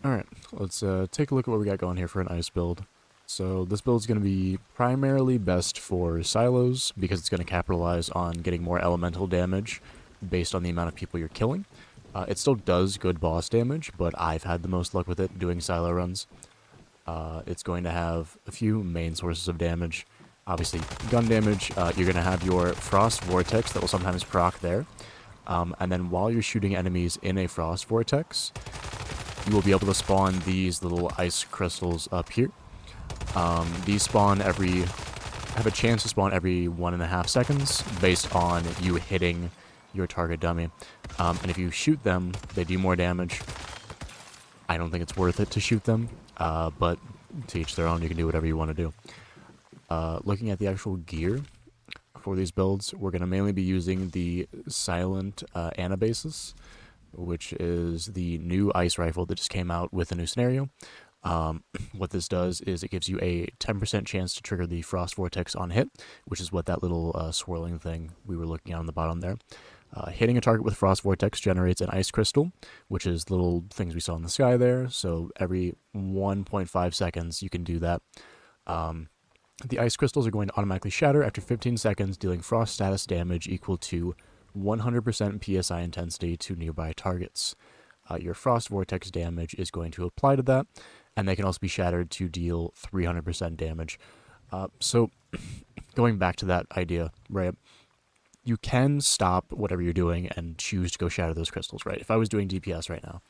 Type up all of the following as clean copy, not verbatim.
Alright, let's take a look at what we got going here for an ice build. So this build is going to be primarily best for silos because it's going to capitalize on getting more elemental damage based on the amount of people you're killing. It still does good boss damage, but I've had the most luck with it doing silo runs. It's going to have a few main sources of damage. Obviously, gun damage, you're going to have your Frost Vortex that will sometimes proc there. And then while you're shooting enemies in a Frost Vortex, you will be able to spawn these little ice crystals up here. These have a chance to spawn every 1.5 seconds based on you hitting your target dummy. And if you shoot them, they do more damage. I don't think it's worth it to shoot them, but to each their own, you can do whatever you want to do. Looking at the actual gear for these builds, we're going to mainly be using the silent Anabasis, which is the new ice rifle that just came out with a new scenario. What this does is it gives you a 10% chance to trigger the Frost Vortex on hit, which is what that little swirling thing we were looking at on the bottom there. Hitting a target with Frost Vortex generates an ice crystal, which is little things we saw in the sky there. So every 1.5 seconds you can do that. The ice crystals are going to automatically shatter after 15 seconds, dealing frost status damage equal to 100% PSI intensity to nearby targets. Your Frost Vortex damage is going to apply to that, and they can also be shattered to deal 300% damage. So, going back to that idea, right, you can stop whatever you're doing and choose to go shatter those crystals, right? If I was doing DPS right now,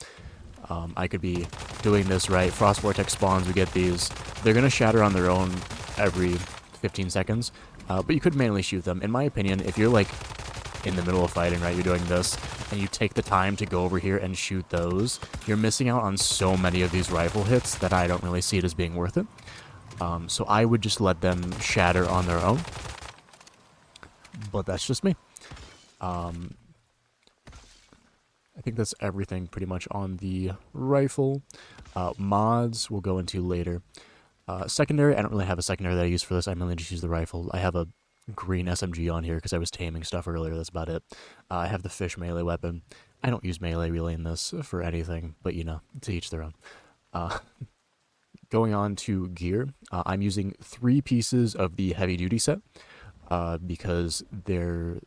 I could be doing this, right? Frost Vortex spawns, we get these. They're going to shatter on their own every 15 seconds, but you could manually shoot them. In my opinion, if you're like in the middle of fighting, right, you're doing this, and you take the time to go over here and shoot those, you're missing out on so many of these rifle hits that I don't really see it as being worth it. So I would just let them shatter on their own, but that's just me. I think that's everything pretty much on the rifle. Mods we'll go into later. Secondary, I don't really have a secondary that I use for this. I mainly just use the rifle. I have a green SMG on here because I was taming stuff earlier. That's about it. I have the fish melee weapon. I don't use melee really in this for anything, but you know, to each their own. Going on to gear, I'm using 3 pieces of the heavy duty set because their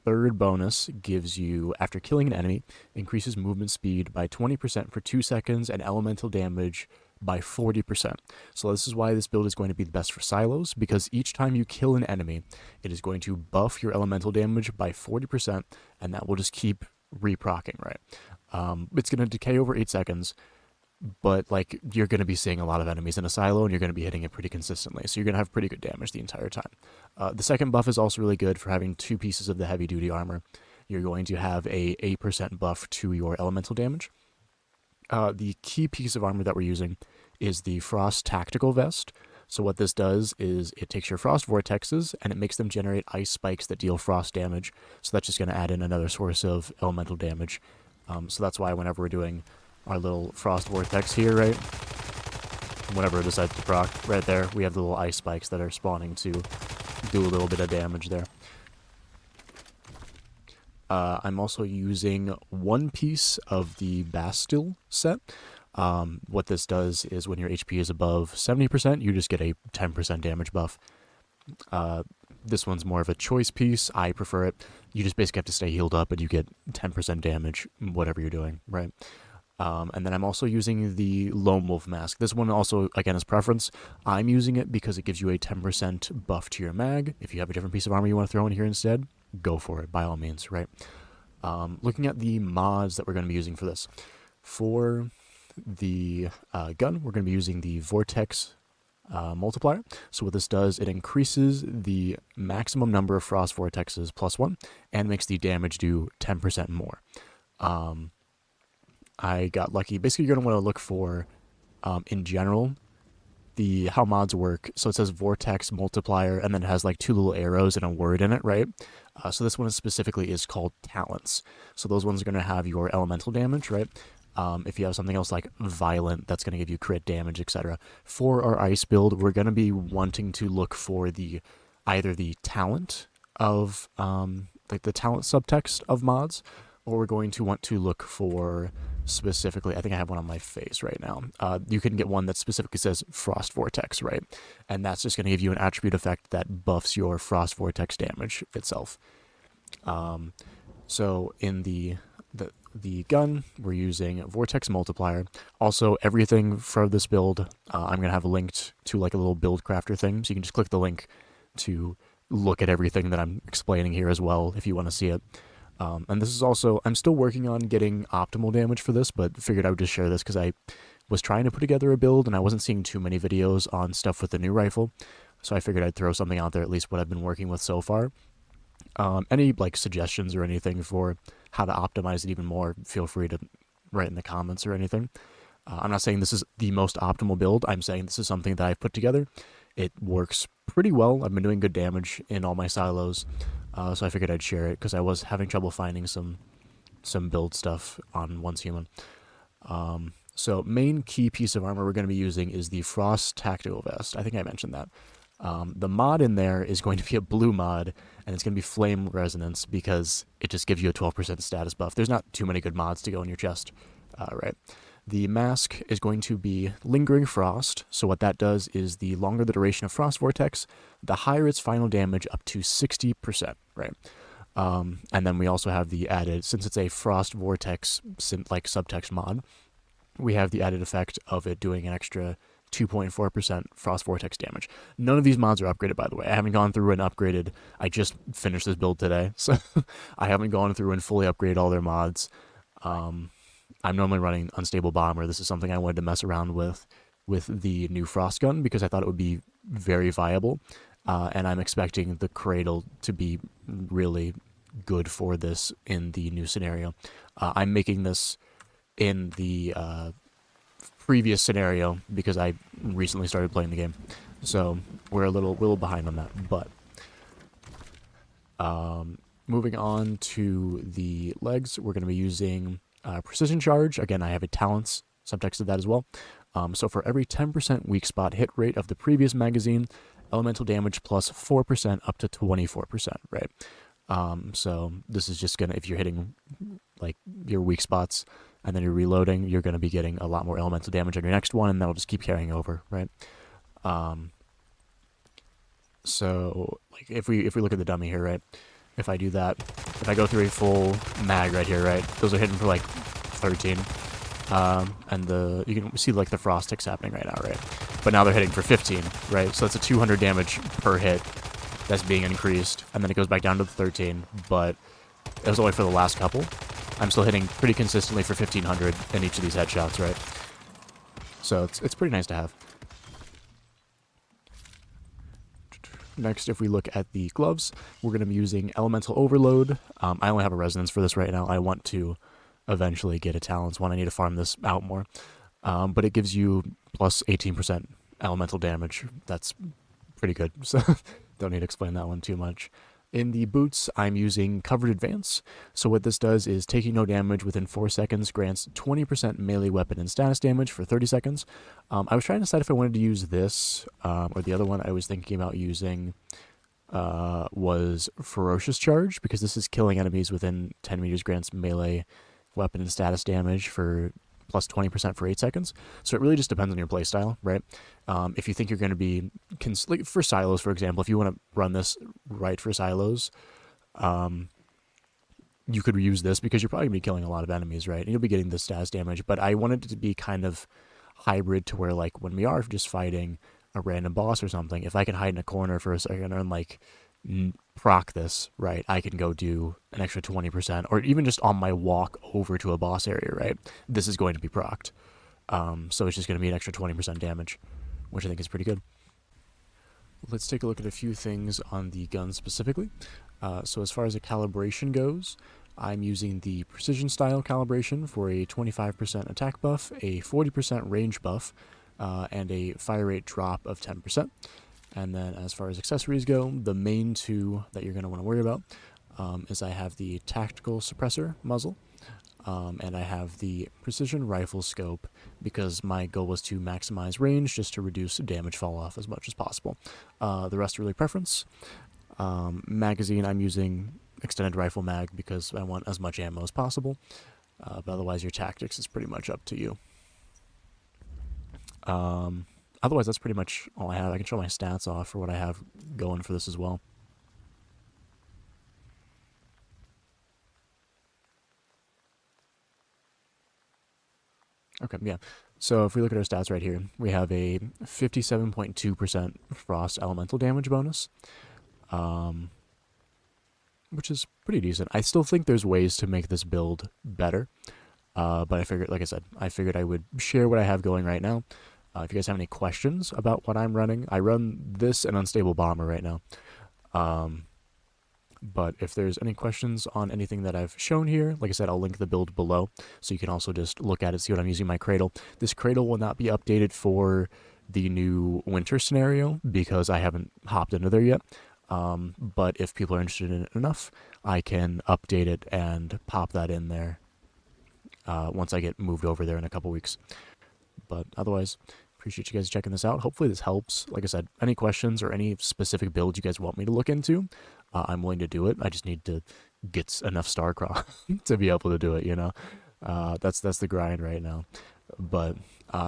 third bonus gives you, after killing an enemy, increases movement speed by 20% for 2 seconds and elemental damage by 40%. So this is why this build is going to be the best for silos, because each time you kill an enemy, it is going to buff your elemental damage by 40%, and that will just keep reprocking, right? It's going to decay over 8 seconds, but like you're going to be seeing a lot of enemies in a silo, and you're going to be hitting it pretty consistently, so you're going to have pretty good damage the entire time. The second buff is also really good for having 2 pieces of the heavy duty armor. You're going to have a 8% buff to your elemental damage. The key piece of armor that we're using is the Frost Tactical Vest. So what this does is it takes your Frost Vortexes and it makes them generate ice spikes that deal frost damage. So that's just going to add in another source of elemental damage. So that's why whenever we're doing our little Frost Vortex here, right, whenever it decides to proc, right there, we have the little ice spikes that are spawning to do a little bit of damage there. I'm also using 1 piece of the Bastille set. What this does is when your HP is above 70%, you just get a 10% damage buff. This one's more of a choice piece. I prefer it. You just basically have to stay healed up and you get 10% damage, whatever you're doing, right? And then I'm also using the Lone Wolf Mask. This one also, again, is preference. I'm using it because it gives you a 10% buff to your mag. If you have a different piece of armor you want to throw in here instead, go for it, by all means, right? Looking at the mods that we're going to be using for this. For the gun, we're going to be using the Vortex multiplier. So what this does, it increases the maximum number of Frost Vortexes +1 and makes the damage do 10% more. I got lucky. Basically, you're going to want to look for, in general, how mods work. So it says Vortex multiplier, and then it has like 2 little arrows and a word in it, right? So this one specifically is called talents. So those ones are going to have your elemental damage, right? If you have something else like violent, that's going to give you crit damage, etc. For our ice build, we're going to be wanting to look for either the talent of like the talent subtext of mods, or we're going to want to look for specifically, I think I have one on my face right now. You can get one that specifically says Frost Vortex, right? And that's just going to give you an attribute effect that buffs your Frost Vortex damage itself. So in the gun, we're using Vortex Multiplier. Also, everything for this build, I'm going to have linked to like a little build crafter thing, so you can just click the link to look at everything that I'm explaining here as well if you want to see it. And this is also, I'm still working on getting optimal damage for this, but figured I would just share this because I was trying to put together a build and I wasn't seeing too many videos on stuff with the new rifle. So I figured I'd throw something out there, at least what I've been working with so far. Any like suggestions or anything for how to optimize it even more, feel free to write in the comments or anything. I'm not saying this is the most optimal build. I'm saying this is something that I've put together. It works pretty well. I've been doing good damage in all my silos. So I figured I'd share it because I was having trouble finding some build stuff on Once Human. So main key piece of armor we're going to be using is the Frost Tactical Vest. I think I mentioned that. The mod in there is going to be a blue mod, and it's going to be Flame Resonance because it just gives you a 12% status buff. There's not too many good mods to go in your chest, right? The mask is going to be Lingering Frost, so what that does is the longer the duration of Frost Vortex, the higher its final damage, up to 60%, right? And then we also have the added, since it's a Frost Vortex like subtext mod, we have the added effect of it doing an extra 2.4% Frost Vortex damage. None of these mods are upgraded, by the way. I haven't gone through and upgraded. I just finished this build today, so I haven't gone through and fully upgraded all their mods. I'm normally running Unstable Bomber. This is something I wanted to mess around with the new Frost gun because I thought it would be very viable, and I'm expecting the Cradle to be really good for this in the new scenario. I'm making this in the previous scenario because I recently started playing the game, so we're a little behind on that. But moving on to the legs, we're going to be using Precision Charge. Again, I have a talents subtext of that as well. So for every 10% weak spot hit rate of the previous magazine, elemental damage plus 4% up to 24%, right? So this is just gonna, if you're hitting like your weak spots and then you're reloading, you're gonna be getting a lot more elemental damage on your next one, and that'll just keep carrying over, right? So like if we look at the dummy here, right? If I do that, if I go through a full mag right here, right? Those are hitting for like 13. And you can see like the frost ticks happening right now, right? But now they're hitting for 15, right? So that's a 200 damage per hit that's being increased, and then it goes back down to the 13, but it was only for the last couple. I'm still hitting pretty consistently for 1500 in each of these headshots, right? So it's pretty nice to have. Next, if we look at the gloves, we're going to be using Elemental Overload. I only have a resonance for this right now. I want to eventually get a talents one. I need to farm this out more. But it gives you plus 18% elemental damage. That's pretty good, so don't need to explain that one too much. In the boots, I'm using Covered Advance. So what this does is taking no damage within 4 seconds grants 20% melee weapon and status damage for 30 seconds. I was trying to decide if I wanted to use this, or the other one I was thinking about using was Ferocious Charge, because this is killing enemies within 10 meters grants melee weapon and status damage for plus 20% for 8 seconds. So it really just depends on your playstyle, right? If you think you're going to be, like for silos, for example, if you want to run this right for silos, you could reuse this because you're probably going to be killing a lot of enemies, right? And you'll be getting the status damage, but I wanted it to be kind of hybrid to where, like, when we are just fighting a random boss or something, if I can hide in a corner for a second and, like, proc this, right, I can go do an extra 20%, or even just on my walk over to a boss area, right, this is going to be procced. So it's just going to be an extra 20% damage, which I think is pretty good. Let's take a look at a few things on the gun specifically. So as far as the calibration goes, I'm using the Precision Style calibration for a 25% attack buff, a 40% range buff, and a fire rate drop of 10%. And then as far as accessories go, the main two that you're going to want to worry about is I have the Tactical Suppressor muzzle, and I have the Precision Rifle scope, because my goal was to maximize range just to reduce damage fall off as much as possible. The rest are really preference. Magazine, I'm using Extended Rifle mag because I want as much ammo as possible. But otherwise, your tactics is pretty much up to you. Otherwise, that's pretty much all I have. I can show my stats off for what I have going for this as well. Okay, yeah. So if we look at our stats right here, we have a 57.2% frost elemental damage bonus, which is pretty decent. I still think there's ways to make this build better, but I figured, like I said, I figured I would share what I have going right now. If you guys have any questions about what I'm running, I run this and Unstable Bomber right now. But if there's any questions on anything that I've shown here, like I said, I'll link the build below, so you can also just look at it, see what I'm using my cradle. This cradle will not be updated for the new winter scenario because I haven't hopped into there yet. But if people are interested in it enough, I can update it and pop that in there once I get moved over there in a couple weeks. But otherwise, appreciate you guys checking this out. Hopefully this helps. Like I said, any questions or any specific builds you guys want me to look into, I'm willing to do it. I just need to get enough Starcross to be able to do it, you know? That's the grind right now. But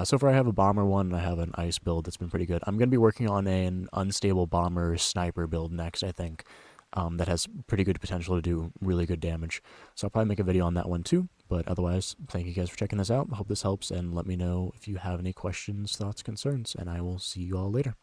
so far I have a bomber one and I have an ice build that's been pretty good. I'm going to be working on an unstable bomber sniper build next, I think, that has pretty good potential to do really good damage. So I'll probably make a video on that one too. But otherwise, thank you guys for checking this out. I hope this helps, and let me know if you have any questions, thoughts, concerns, and I will see you all later.